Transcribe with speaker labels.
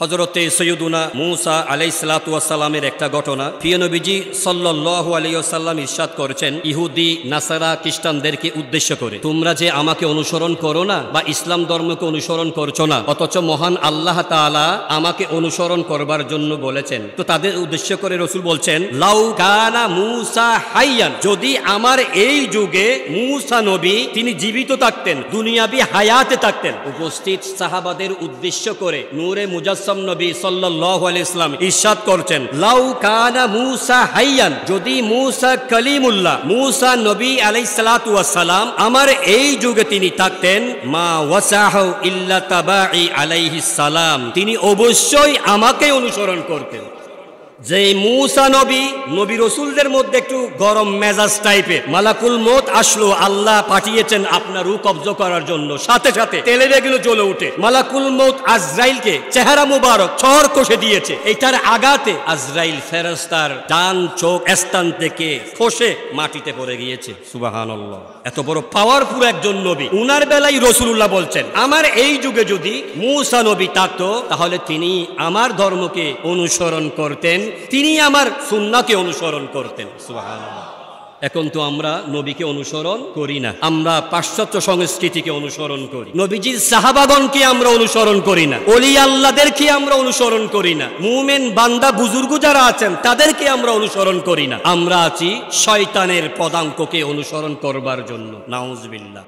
Speaker 1: হযরতে সৈয়দুনা মূসা আলাইহিস সালাতু ওয়াস সালামের একটা ঘটনা। প্রিয় নবীজি সাল্লাল্লাহু আলাইহি ওয়াসাল্লাম ইরশাদ করেছেন ইহুদি নাসারা খ্রিস্টানদেরকে উদ্দেশ্য করে, তোমরা যে আমাকে অনুসরণ করো না বা ইসলাম ধর্মকে অনুসরণ করছো না, অথচ মহান আল্লাহ তাআলা আমাকে অনুসরণ করবার জন্য বলেছেন। তো তাদের উদ্দেশ্য করে রাসূল বলছেন, লাউ কানা মূসা হাইয়ান, যদি আমার এই যুগে মূসা নবী তিনি জীবিত থাকতেন, দুনিয়াবি হায়াতে থাকতেন। উপস্থিত সাহাবাদের উদ্দেশ্য করে নূরে মুজাসসাম নবী সাল্লাল্লাহু আলাইহি ওয়াসাল্লাম ইরশাদ করছেন, লাউ কানা মূসা হাইয়ান, যদি মূসা কালিমুল্লাহ মূসা নবী আলাইহিস সালাতু ওয়াস সালাম আমার এই যুগে তিনি থাকতেন, মা ওয়াসাহু ইল্লা তাবাই আলাইহিস সালাম, তিনি অবশ্যই আমাকে অনুসরণ করতেন। যে মূসা নবী রাসূলদের মধ্যে একটু গরম মেজাজ টাইপের, মালাকুল মউত আসলো, আল্লাহ পাঠিয়েছেন আপনার রূহ কবজা করার জন্য, সাথে সাথে তেলে বেগুলো জ্বলে উঠে মালাকুল মউত আজরাইলকে চেহারা মুবারক ছর কষে দিয়েছে। এটার আঘাতে আজরাইল ফেরেশতার ডান চোখ স্থান থেকে খসে মাটিতে পড়ে গিয়েছে। সুবহানাল্লাহ, এত বড় পাওয়ারফুল একজন নবী। উনার বেলায় রাসূলুল্লাহ বলছেন, আমার এই যুগে যদি মূসা নবী থাকতো তাহলে তিনি আমার ধর্মকে অনুসরণ করতেন, তিনি আমার সুন্নাহকে অনুসরণ করতেন। সুবহানাল্লাহ। এখন তো আমরা নবীকে অনুসরণ করি না, আমরা পাশ্চাত্য সংস্কৃতিকে অনুসরণ করি, নবীজির সাহাবাগণকে আমরা অনুসরণ করি না, ওলি আল্লাহদেরকে আমরা অনুসরণ করি না, মুমিন বান্দা বুজুর্গ যারা আছেন তাদেরকে আমরা অনুসরণ করি না। আমরা আছি শয়তানের পদাঙ্ককে অনুসরণ করবার জন্য। নাউজুবিল্লাহ।